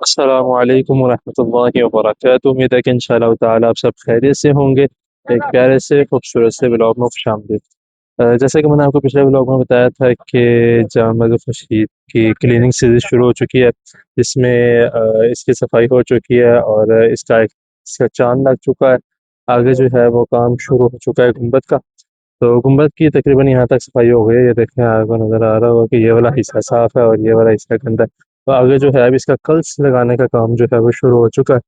السلام علیکم ورحمۃ اللہ وبرکاتہ۔ امید ہے کہ انشاءاللہ تعالیٰ آپ سب خیریت سے ہوں گے۔ ایک پیارے سے خوبصورت سے بلاگ میں خوش آمدید۔ جیسا کہ میں نے آپ کو پچھلے بلاگ میں بتایا تھا کہ جامع مسجد خورشید کی کلیننگ سیریز شروع ہو چکی ہے، جس میں اس کی صفائی ہو چکی ہے اور اس کا چاند لگ چکا ہے۔ آگے جو ہے وہ کام شروع ہو چکا ہے گنبد کا، تو گنبد کی تقریباً یہاں تک صفائی ہو گئی ہے۔ یہ دیکھیں آپ کو نظر آ رہا ہوگا کہ یہ والا حصہ صاف ہے اور یہ والا حصہ گندا ہے۔ تو آگے جو ہے اب اس کا کلس لگانے کا کام جو ہے وہ شروع ہو چکا ہے۔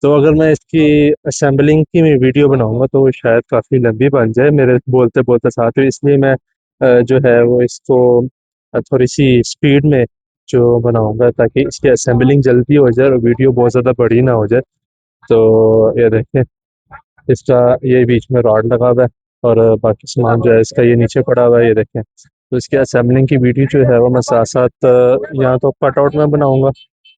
تو اگر میں اس کی اسمبلنگ کی میں ویڈیو بناؤں گا تو وہ شاید کافی لمبی بن جائے میرے بولتے بولتے ساتھ، اس لیے میں جو ہے وہ اس کو تھوڑی سی سپیڈ میں جو بناؤں گا تاکہ اس کی اسمبلنگ جلدی ہو جائے اور ویڈیو بہت زیادہ بڑی نہ ہو جائے۔ تو یہ دیکھیں اس کا یہ بیچ میں راڈ لگا ہوا ہے اور باقی سامان جو ہے اس کا یہ نیچے پڑا ہوا ہے، یہ دیکھیں۔ تو اس کی اسمبلنگ کی ویڈیو جو ہے وہ میں ساتھ ساتھ یا تو کٹ آؤٹ میں بناؤں گا،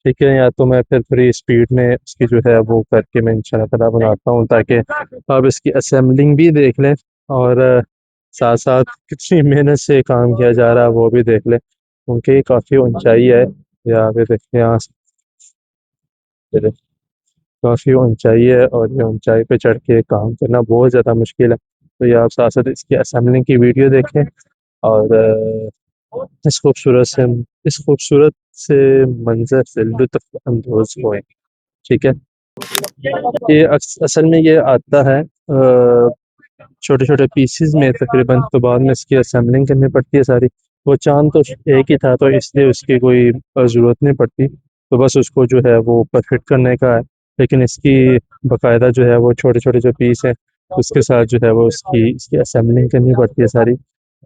ٹھیک ہے، یا تو میں پھر تھوڑی اسپیڈ میں اس کی جو ہے وہ کر کے میں انشاءاللہ تعالیٰ بناتا ہوں تاکہ آپ اس کی اسمبلنگ بھی دیکھ لیں اور ساتھ ساتھ کتنی محنت سے کام کیا جا رہا ہے وہ بھی دیکھ لیں، کیونکہ یہ کافی اونچائی ہے۔ یا پھر دیکھتے ہیں کافی اونچائی ہے اور یہ اونچائی پہ چڑھ کے کام کرنا بہت زیادہ مشکل ہے۔ تو یہ آپ ساتھ ساتھ اس کی اسمبلنگ کی ویڈیو دیکھیں اور اس خوبصورت سے منظر سے لطف اندوز ہوئیں، ٹھیک ہے۔ یہ اصل میں یہ آتا ہے چھوٹے چھوٹے پیسز میں تقریباً، تو بعد میں اس کی اسمبلنگ کرنی پڑتی ہے ساری۔ وہ چاند تو ایک ہی تھا تو اس لیے اس کی کوئی ضرورت نہیں پڑتی، تو بس اس کو جو ہے وہ اوپر فٹ کرنے کا ہے، لیکن اس کی باقاعدہ جو ہے وہ چھوٹے چھوٹے جو پیس ہیں اس کے ساتھ جو ہے وہ اس کی اسمبلنگ کرنی پڑتی ہے ساری۔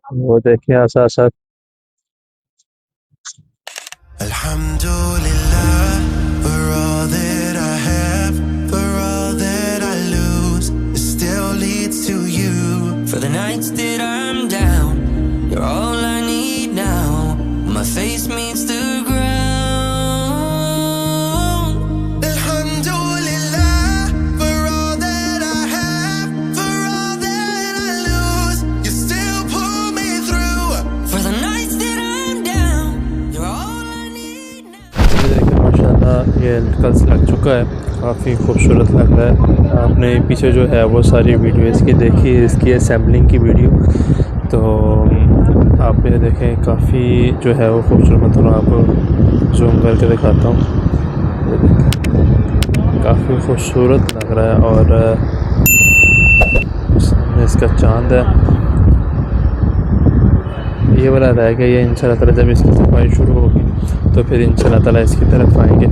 وہ دیکھیں آپ ساتھ ساتھ۔ Alhamdulillah for all that I have, for all that I lose, it still leads to you. For the nights that I'm down, you're all I need now. My face meets the ground. Alhamdulillah for all that I have, for all that I lose, you still pull me through. For the nights that I'm down, you're all I need now. دیکھیں ماشاءاللہ یہ کلس لگ چکا ہے، کافی خوبصورت لگ رہا ہے۔ آپ نے پیچھے جو ہے وہ ساری ویڈیو اس کی دیکھی، اس کی اسمبلنگ کی ویڈیو، تو آپ یہ دیکھیں کافی جو ہے وہ خوبصورت۔ میں تھوڑا آپ کو زوم کر کے دکھاتا ہوں، یہ دیکھیں کافی خوبصورت لگ رہا ہے اور اس کا چاند ہے یہ والا رہ گیا۔ یہ انشاءاللہ تعالیٰ جب اس کی صفائی شروع ہوگی تو پھر انشاءاللہ تعالیٰ اس کی طرف آئیں گے۔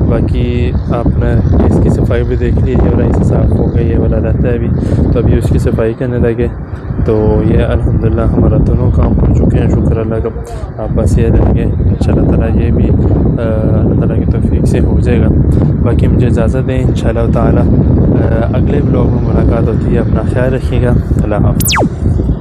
باقی آپ نے اس کی صفائی بھی دیکھ لی، یہ والا حصہ صاف ہو گیا، یہ والا رہتا ہے ابھی، تو ابھی اس کی صفائی کرنے لگے۔ تو یہ الحمدللہ ہمارا دونوں کام ہو چکے ہیں، شکر اللہ کا۔ آپ بس یہ دیں گے انشاءاللہ تعالیٰ یہ بھی اللہ تعالیٰ کی توفیق سے ہو جائے گا۔ باقی مجھے اجازت دیں، انشاءاللہ تعالیٰ اگلے بلاگ میں ملاقات ہوتی ہے۔ اپنا خیال رکھیے گا، اللہ حافظ۔